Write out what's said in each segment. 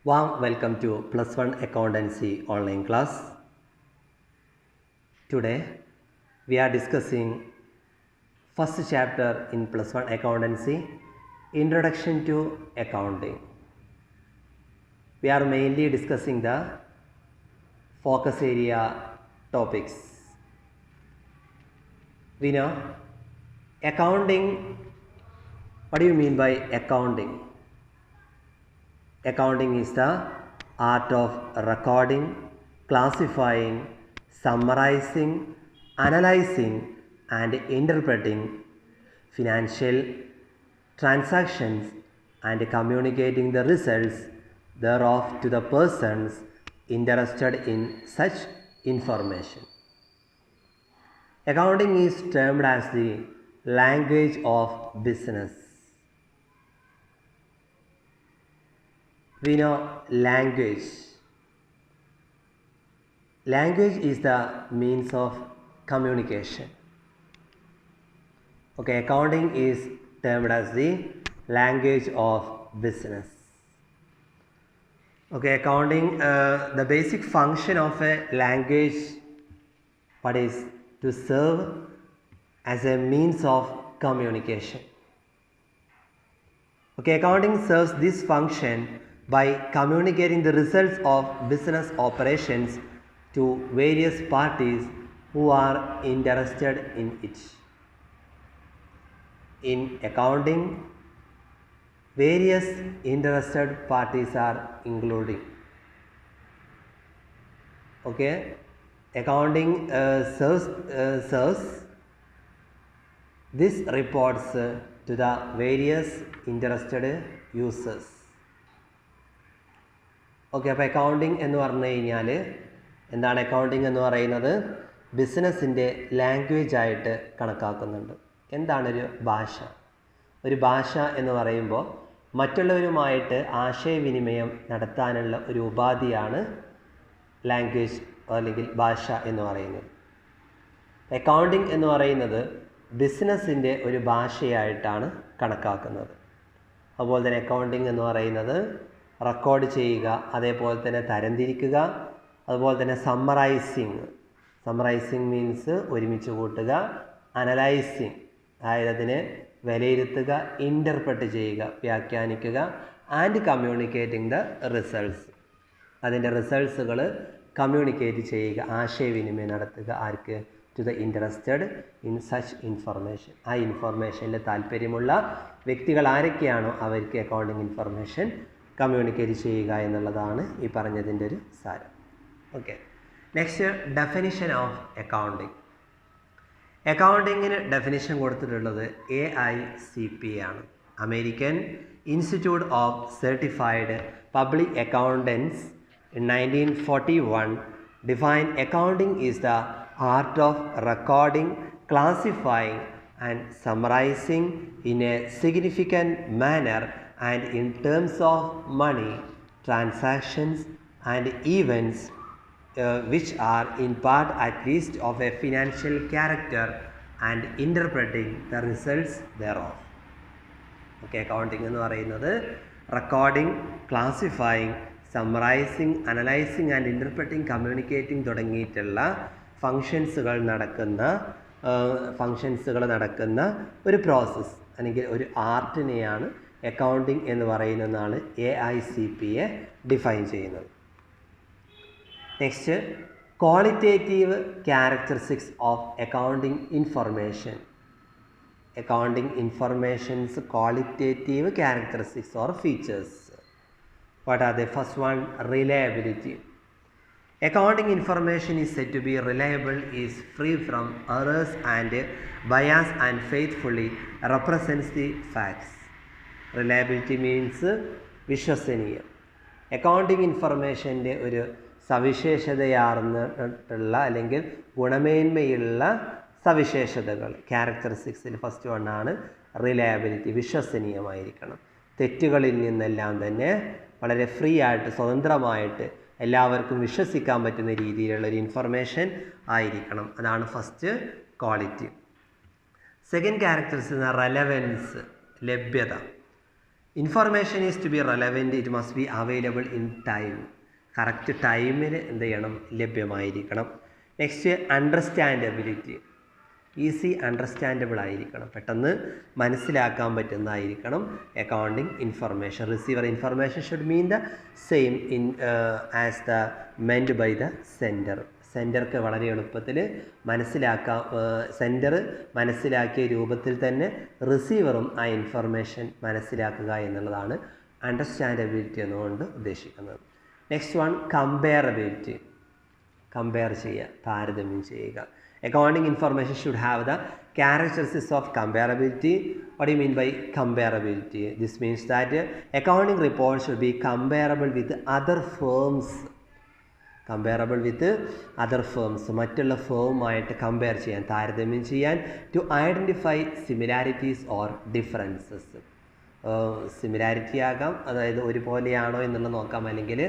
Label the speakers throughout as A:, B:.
A: Warm welcome to +1 Accountancy online class. Today we are discussing first chapter in +1 Accountancy, Introduction to Accounting. We are mainly discussing the focus area topics. We know accounting. What do you mean by accounting? Accounting is the art of recording, classifying, summarizing, analyzing and interpreting financial transactions and communicating the results thereof to the persons interested in such information. Accounting is termed as the language of business. We know language. Language is the means of communication. Okay, accounting is termed as the language of business. Okay, accounting, the basic function of a language, what is to serve as a means of communication. Okay, accounting serves this function by communicating the results of business operations to various parties who are interested in it. In accounting, various interested parties are included. Okay, accounting serves these reports to the various interested users. Okay, അപ്പോൾ accounting എന്ന് പറഞ്ഞു കഴിഞ്ഞാൽ എന്താണ്? Accounting എന്ന് പറയുന്നത് ബിസിനസ്സിൻ്റെ language ആയിട്ട് കണക്കാക്കുന്നുണ്ട്. എന്താണൊരു ഭാഷ? ഒരു ഭാഷ എന്ന് പറയുമ്പോൾ മറ്റുള്ളവരുമായിട്ട് ആശയവിനിമയം നടത്താനുള്ള ഒരു ഉപാധിയാണ് ലാംഗ്വേജ് അല്ലെങ്കിൽ ഭാഷ എന്ന് പറയുന്നത്. അക്കൗണ്ടിങ് എന്ന് പറയുന്നത് ബിസിനസ്സിൻ്റെ ഒരു ഭാഷയായിട്ടാണ് കണക്കാക്കുന്നത്. അതുപോലെ തന്നെ അക്കൗണ്ടിങ് എന്ന് പറയുന്നത് റെക്കോർഡ് ചെയ്യുക, അതേപോലെ തന്നെ തരംതിരിക്കുക, അതുപോലെ തന്നെ സമ്മറൈസിങ് മീൻസ് ഒരുമിച്ച് കൂട്ടുക, അനലൈസിങ് അതായത് അതിനെ വിലയിരുത്തുക, ഇൻ്റർപ്രറ്റ് ചെയ്യുക വ്യാഖ്യാനിക്കുക, ആൻഡ് കമ്മ്യൂണിക്കേറ്റിംഗ് ദ റിസൾട്ട്സ് അതിൻ്റെ റിസൾട്ട്സുകൾ കമ്മ്യൂണിക്കേറ്റ് ചെയ്യുക, ആശയവിനിമയം നടത്തുക. ആർക്ക്? To the interested in such information. ആ ഇൻഫർമേഷനിൽ താല്പര്യമുള്ള വ്യക്തികൾ ആരൊക്കെയാണോ അവർക്ക് അക്കൗണ്ടിങ് ഇൻഫർമേഷൻ കമ്മ്യൂണിക്കേറ്റ് ചെയ്യുക എന്നുള്ളതാണ് ഈ പറഞ്ഞതിൻ്റെ ഒരു സാരം. Okay, next definition of accounting. അക്കൗണ്ടിങ്ങിന് ഡെഫിനിഷൻ കൊടുത്തിട്ടുള്ളത് AICP ആണ്. American institute of certified public accountants in 1941 defined accounting is the art of recording, classifying and summarizing in a significant manner and in terms of money, transactions and events which are in part at least of a financial character and interpreting the results thereof. Okay, accounting എന്ന് പറയുന്നത് recording, classifying, summarising, analysing and interpreting, communicating തുടങ്ങിയിട്ടുള്ള ഫങ്ഷൻസുകൾ നടക്കുന്ന ഒരു process അല്ലെങ്കിൽ ഒരു ആർട്ടിനെയാണ് accounting എന്ന് പറയുന്നതാണ് AICP define ചെയ്യുന്നത്. Next, qualitative characteristics of accounting information. Accounting information's qualitative characteristics or features. What are they? First one, reliability. Accounting information is said to be reliable, is free from errors and bias and faithfully represents the facts. Reliability means വിശ്വസനീയം. Accounting ഇൻഫർമേഷൻ്റെ ഒരു സവിശേഷതയാർന്നിട്ടുള്ള അല്ലെങ്കിൽ ഗുണമേന്മയുള്ള സവിശേഷതകൾ, ക്യാരക്ടറിസ്റ്റിക്സിൽ first വണ്ണാണ് reliability. വിശ്വസനീയമായിരിക്കണം. തെറ്റുകളിൽ നിന്നെല്ലാം തന്നെ വളരെ ഫ്രീ ആയിട്ട് സ്വതന്ത്രമായിട്ട് എല്ലാവർക്കും വിശ്വസിക്കാൻ പറ്റുന്ന രീതിയിലുള്ളൊരു ഇൻഫർമേഷൻ ആയിരിക്കണം. അതാണ് first quality. Second characteristics relevance, ലഭ്യത. Information is to be relevant, it must be available in time. Correct ടൈമിൽ എന്ത് ചെയ്യണം, ലഭ്യമായിരിക്കണം. നെക്സ്റ്റ് അണ്ടർസ്റ്റാൻഡബിലിറ്റി, ഈസി അണ്ടർസ്റ്റാൻഡബിൾ ആയിരിക്കണം, പെട്ടെന്ന് മനസ്സിലാക്കാൻ പറ്റുന്നതായിരിക്കണം accounting information. Receiver information should mean the same in as the meant by the sender. സെൻഡർക്ക് വളരെ എളുപ്പത്തിൽ സെൻഡർ മനസ്സിലാക്കിയ രൂപത്തിൽ തന്നെ റിസീവറും ആ ഇൻഫർമേഷൻ മനസ്സിലാക്കുക എന്നുള്ളതാണ് അണ്ടർസ്റ്റാൻഡബിലിറ്റി എന്നുകൊണ്ട് ഉദ്ദേശിക്കുന്നത്. നെക്സ്റ്റ് വൺ കമ്പയറബിലിറ്റി, കമ്പയർ ചെയ്യുക, താരതമ്യം ചെയ്യുക. Accounting information should have the characteristics of comparability. What do you mean by comparability? This means that accounting reports should be comparable with other firms. Comparable with other firms. മറ്റുള്ള ഫേമുമായിട്ട് compare ചെയ്യാൻ, താരതമ്യം ചെയ്യാൻ, to identify similarities or differences. Similarity ആകാം, അതായത് ഒരുപോലെയാണോ എന്നുള്ളത് നോക്കാം, അല്ലെങ്കിൽ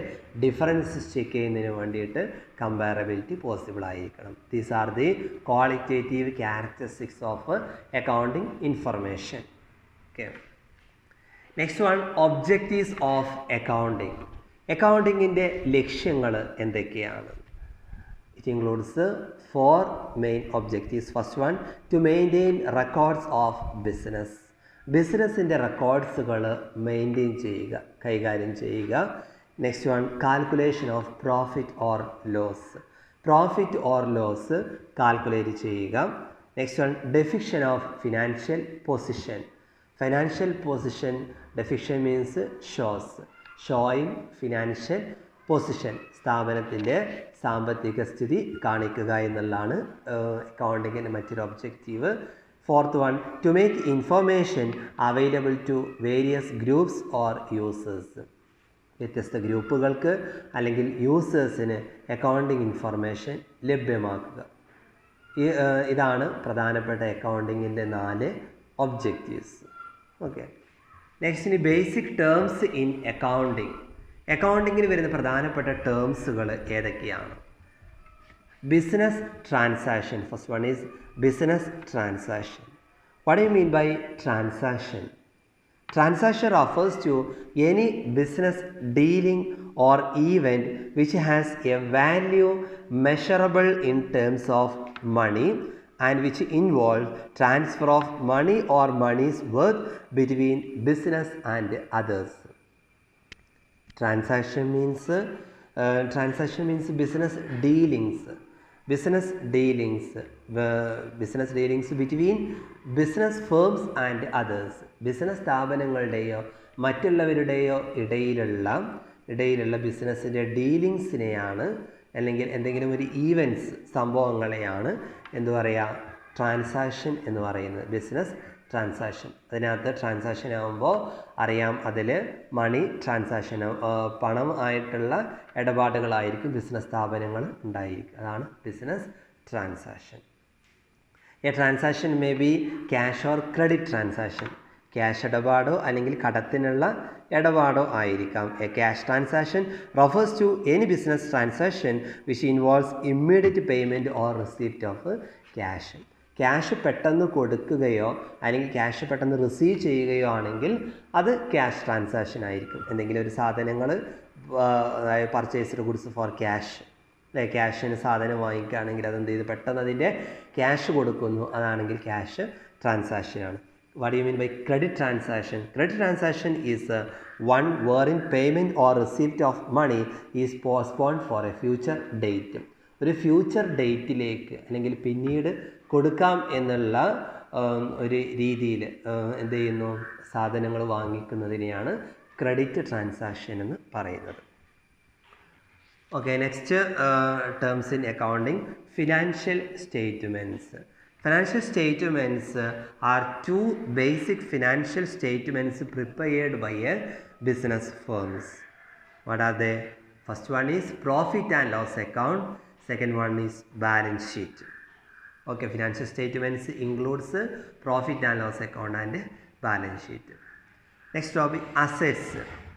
A: differences check ചെയ്യുന്നതിന് വേണ്ടിയിട്ട് കമ്പാരബിലിറ്റി പോസിബിൾ ആയിരിക്കണം. These are the qualitative characteristics of accounting information. Okay, next one objectives of accounting. അക്കൗണ്ടിങ്ങിൻ്റെ ലക്ഷ്യങ്ങൾ എന്തൊക്കെയാണ്? It includes 4 main objectives. First one, to maintain records of business. ബിസിനസ്സിൻ്റെ റെക്കോർഡ്സുകൾ മെയിൻറ്റെയിൻ ചെയ്യുക, കൈകാര്യം ചെയ്യുക. Next one, calculation of profit or loss. Profit or loss calculate ചെയ്യുക. Next one, depiction of financial position. Financial position depiction means showing financial position, സ്ഥാപനത്തിൻ്റെ സാമ്പത്തിക സ്ഥിതി കാണിക്കുക എന്നുള്ളതാണ് അക്കൗണ്ടിങ്ങിൻ്റെ മറ്റൊരു objective. Fourth one, to make information available to various groups or users. വ്യത്യസ്ത ഗ്രൂപ്പുകൾക്ക് അല്ലെങ്കിൽ യൂസേഴ്സിന് അക്കൗണ്ടിങ് ഇൻഫർമേഷൻ ലഭ്യമാക്കുക. ഇതാണ് പ്രധാനപ്പെട്ട അക്കൗണ്ടിങ്ങിൻ്റെ 4 objectives. Okay, next basic terms in accounting. അക്കൗണ്ടിങ്ങിന് വരുന്ന പ്രധാനപ്പെട്ട ടേംസുകൾ ഏതൊക്കെയാണ്? Business transaction. First one is business transaction. What do you mean by transaction? Transaction refers to any business dealing or event which has a value measurable in terms of money and which involves transfer of money or money's worth between business and others. Transaction means business dealings. Business dealings between business firms and others. Business സ്ഥാപനങ്ങളുടെയോ മറ്റുള്ളവരുടെയോ ഇടയിലുള്ള ബിസിനസ്സിൻ്റെ ഡീലിങ്സിനെയാണ്, അല്ലെങ്കിൽ എന്തെങ്കിലും ഒരു events സംഭവങ്ങളെയാണ് എന്തു പറയുക, transaction എന്ന് പറയുന്നത്. ബിസിനസ് ട്രാൻസാക്ഷൻ, അതിനകത്ത് ട്രാൻസാക്ഷൻ ആകുമ്പോൾ അറിയാം, അതിൽ മണി ട്രാൻസാക്ഷൻ, പണം ആയിട്ടുള്ള ഇടപാടുകളായിരിക്കും ബിസിനസ് സ്ഥാപനങ്ങൾ ഉണ്ടായിരിക്കും. അതാണ് business transaction. A transaction may be cash or credit transaction. Cash ഇടപാടോ അല്ലെങ്കിൽ കടത്തിനുള്ള ഇടപാടോ ആയിരിക്കാം. A cash transaction refers to any business transaction which involves immediate payment or receipt of cash. Cash പെട്ടെന്ന് കൊടുക്കുകയോ അല്ലെങ്കിൽ ക്യാഷ് പെട്ടെന്ന് റിസീവ് ചെയ്യുകയോ ആണെങ്കിൽ അത് ക്യാഷ് ട്രാൻസാക്ഷൻ ആയിരിക്കും. എന്തെങ്കിലും ഒരു സാധനങ്ങൾ, അതായത് പർച്ചേസ്ഡ് ഗുഡ്സ് ഫോർ ക്യാഷ്, അല്ലെ, ക്യാഷിന് സാധനം വാങ്ങിക്കുകയാണെങ്കിൽ അതെന്ത് ചെയ്ത് പെട്ടെന്ന് അതിൻ്റെ ക്യാഷ് കൊടുക്കുന്നു, അതാണെങ്കിൽ cash ട്രാൻസാക്ഷനാണ്. What do you mean by credit transaction? Credit transaction is one wherein payment or receipt of money is postponed for a future date. ഒരു ഫ്യൂച്ചർ ഡേറ്റിലേക്ക് അല്ലെങ്കിൽ പിന്നീട് കൊടുക്കാം എന്നുള്ള ഒരു രീതിയിൽ എന്ത് ചെയ്യുന്നു, സാധനങ്ങൾ വാങ്ങിക്കുന്നതിനെയാണ് ക്രെഡിറ്റ് ട്രാൻസാക്ഷൻ എന്ന് പറയുന്നത്. Okay, next terms in accounting, financial statements. Financial statements are 2 basic financial statements prepared by a business firms. What are they? First one is profit and loss account. Second one is balance sheet. Okay, financial statements includes profit and loss account and balance sheet. Next topic, assets.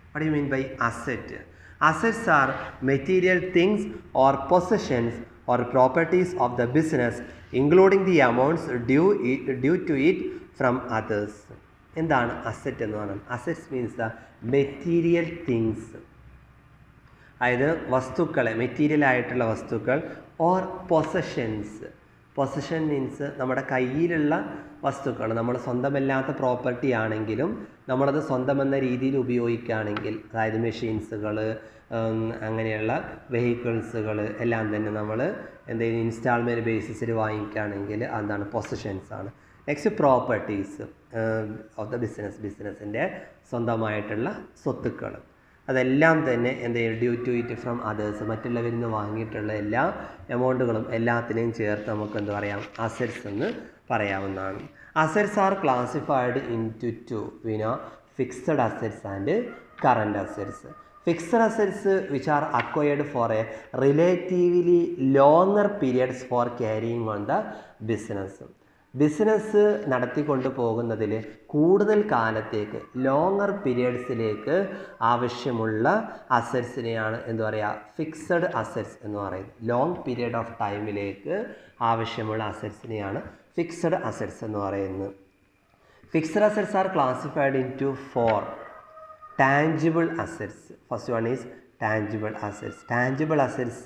A: What do you mean by asset? Assets are material things or possessions or properties of the business, including the amounts due to it from others. എന്താണ് asset എന്ന് പറയുന്നത്? Assets means the material things, അതായത് വസ്തുക്കളെ, material ആയിട്ടുള്ള വസ്തുക്കൾ, or possessions. Possession means നമ്മുടെ കയ്യിലുള്ള വസ്തുക്കൾ, നമ്മൾ സ്വന്തമല്ലാത്ത പ്രോപ്പർട്ടി ആണെങ്കിലും നമ്മളത് സ്വന്തമെന്ന രീതിയിൽ ഉപയോഗിക്കുകയാണെങ്കിൽ, അതായത് മെഷീൻസുകൾ, അങ്ങനെയുള്ള വെഹിക്കിൾസുകൾ എല്ലാം തന്നെ നമ്മൾ എന്തെങ്കിലും ഇൻസ്റ്റാൾമെൻറ്റ് ബേസിസിൽ വാങ്ങിക്കുകയാണെങ്കിൽ അതാണ് പൊസഷൻസ് ആണ്. നെക്സ്റ്റ് പ്രോപ്പർട്ടീസ് ഓഫ് ദ ബിസിനസ്സിൻ്റെ സ്വന്തമായിട്ടുള്ള സ്വത്തുക്കൾ, അതെല്ലാം തന്നെ എന്തെങ്കിലും due to it from others, മറ്റുള്ളവരിൽ നിന്ന് വാങ്ങിയിട്ടുള്ള എല്ലാ എമൗണ്ടുകളും എല്ലാത്തിനെയും ചേർത്ത് നമുക്ക് എന്ത് പറയാം? അസറ്റ്സ് എന്ന് പറയാവുന്നതാണ്. Assets are classified in to fixed assets and current assets. Fixed assets which are acquired for a relatively longer periods for carrying on the business. Business നടത്തിക്കൊണ്ട് പോകുന്നതിൽ കൂടുതൽ കാലത്തേക്ക്, ലോങ്ങർ പീരിയഡ്സിലേക്ക് ആവശ്യമുള്ള അസറ്റ്സിനെയാണ് എന്ത് പറയുക? ഫിക്സഡ് അസറ്റ്സ് എന്ന് പറയുന്നത്. ലോങ് പീരിയഡ് ഓഫ് ടൈമിലേക്ക് ആവശ്യമുള്ള അസറ്റ്സിനെയാണ് ഫിക്സഡ് അസറ്റ്സ് എന്ന് പറയുന്നത്. Fixed assets are classified in to 4 tangible assets. First one is tangible assets. Tangible assets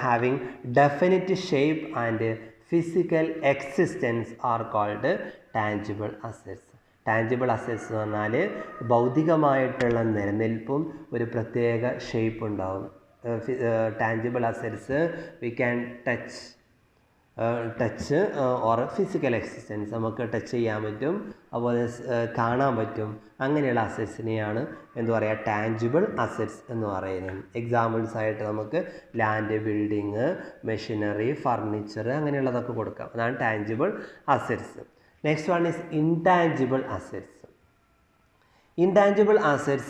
A: having definite shape and physical existence are called tangible assets. Tangible assets എന്ന് പറഞ്ഞാൽ ഭൗതികമായിട്ടുള്ള നിലനിൽപ്പും ഒരു പ്രത്യേക shape ഉണ്ടാവും. Tangible assets we can touch or physical existence, നമുക്ക് touch ചെയ്യാൻ പറ്റും, അതുപോലെ കാണാൻ പറ്റും. അങ്ങനെയുള്ള അസറ്റ്സിനെയാണ് എന്ത് പറയുക? ടാഞ്ചിബിൾ അസറ്റ്സ് എന്ന് പറയുന്നത്. എക്സാമ്പിൾസ് ആയിട്ട് നമുക്ക് ലാൻഡ്, ബിൽഡിങ്, മെഷീനറി, ഫർണിച്ചർ അങ്ങനെയുള്ളതൊക്കെ കൊടുക്കാം. അതാണ് tangible assets. Next one is intangible assets. Intangible assets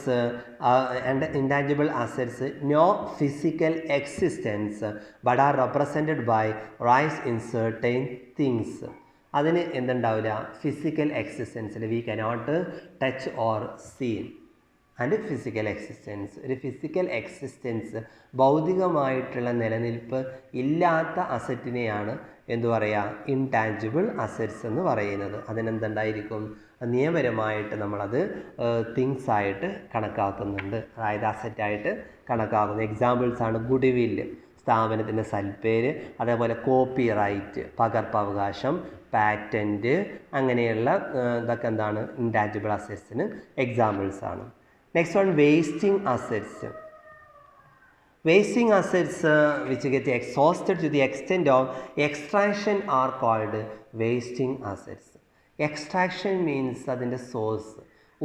A: no physical existence but are represented by rise in certain things. അതിന് എന്തുണ്ടാവില്ല? ഫിസിക്കൽ എക്സിസ്റ്റൻസിൽ we cannot touch or seen and physical existence. ഒരു physical existence, ഭൗതികമായിട്ടുള്ള നിലനിൽപ്പ് ഇല്ലാത്ത അസറ്റിനെയാണ് എന്തു പറയുക? Intangible assets എന്ന് പറയുന്നത്. അതിനെന്തുണ്ടായിരിക്കും? നിയമപരമായിട്ട് നമ്മളത് തിങ്സ് ആയിട്ട് കണക്കാക്കുന്നുണ്ട്, അതായത് അസറ്റായിട്ട് കണക്കാക്കുന്നു. എക്സാമ്പിൾസാണ് ഗുഡ് വില്ല്, സ്ഥാപനത്തിൻ്റെ സൽപ്പേര്, അതേപോലെ കോപ്പി റൈറ്റ്, പകർപ്പവകാശം, പാറ്റൻറ്റ്, അങ്ങനെയുള്ള ഇതൊക്കെ എന്താണ്? ഇൻടാഞ്ചിബിൾ അസറ്റ്സിന് എക്സാമ്പിൾസാണ്. Next one wasting assets. Wasting assets which get exhausted to the extent of extraction are called wasting assets. Extraction means അതിൻ്റെ സോഴ്സ്,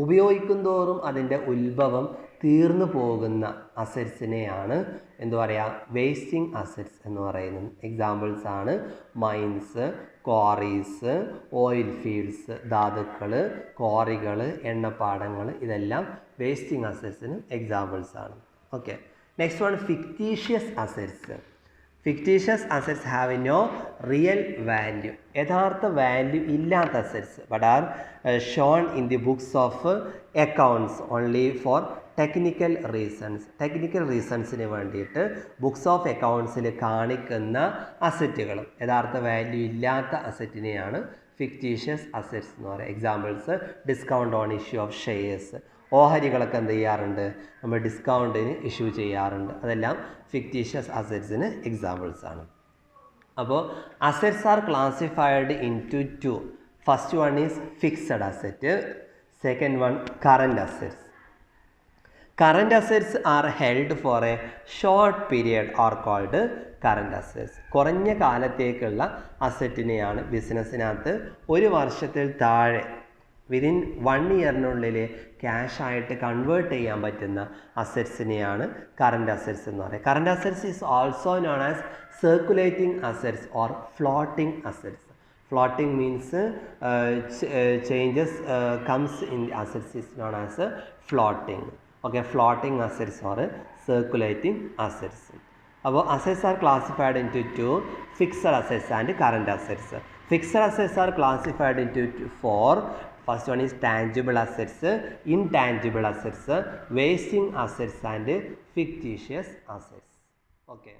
A: ഉപയോഗിക്കും തോറും അതിൻ്റെ ഉത്ഭവം തീർന്നു പോകുന്ന അസറ്റ്സിനെയാണ് എന്തു പറയുക? വേസ്റ്റിംഗ് അസറ്റ്സ് എന്ന് പറയുന്നത്. എക്സാമ്പിൾസ് ആണ് മൈൻസ്, ക്വാറീസ്, ഓയിൽ ഫീൽഡ്സ്, ധാതുക്കൾ, ക്വാറികൾ, എണ്ണപ്പാടങ്ങൾ, ഇതെല്ലാം വേസ്റ്റിംഗ് അസറ്റ്സിന് എക്സാമ്പിൾസ് ആണ്. Okay. Next one, fictitious assets. Fictitious assets have no real value. യഥാർത്ഥ വാല്യൂ ഇല്ലാത്ത assets but are shown in the books of accounts only for technical reasons. Technical റീസൺസിന് വേണ്ടിയിട്ട് books of അക്കൗണ്ട്സിൽ കാണിക്കുന്ന അസറ്റുകൾ, യഥാർത്ഥ value ഇല്ലാത്ത അസറ്റിനെയാണ് fictitious assets എന്ന് പറയുക. Examples discount on issue of shares, ഓഹരികളൊക്കെ എന്ത് ചെയ്യാറുണ്ട്? നമ്മൾ ഡിസ്കൗണ്ടിന് ഇഷ്യൂ ചെയ്യാറുണ്ട്. അതെല്ലാം ഫിക്റ്റീഷ്യസ് അസറ്റ്സിന് എക്സാമ്പിൾസ് ആണ്. അപ്പോൾ assets are classified in two. First one is fixed asset, second one current assets. Current assets are held for a short period are called current assets. കുറഞ്ഞ കാലത്തേക്കുള്ള അസറ്റിനെയാണ് ബിസിനസ്സിനകത്ത് ഒരു വർഷത്തിൽ താഴെ വിതിൻ 1 ഇയറിനുള്ളിൽ ക്യാഷായിട്ട് കൺവേർട്ട് ചെയ്യാൻ പറ്റുന്ന അസറ്റ്സിനെയാണ് കറണ്ട് അസറ്റ്സ് എന്ന് പറയുന്നത്. Current assets is also known as circulating assets or floating assets. Floating means changes comes in the assets is known as floating. Okay, floating assets or circulating assets. Our assets are classified into 2, fixed assets and current assets. Fixed assets are classified into 4. First one is tangible assets, intangible assets, wasting assets and fictitious assets. Okay.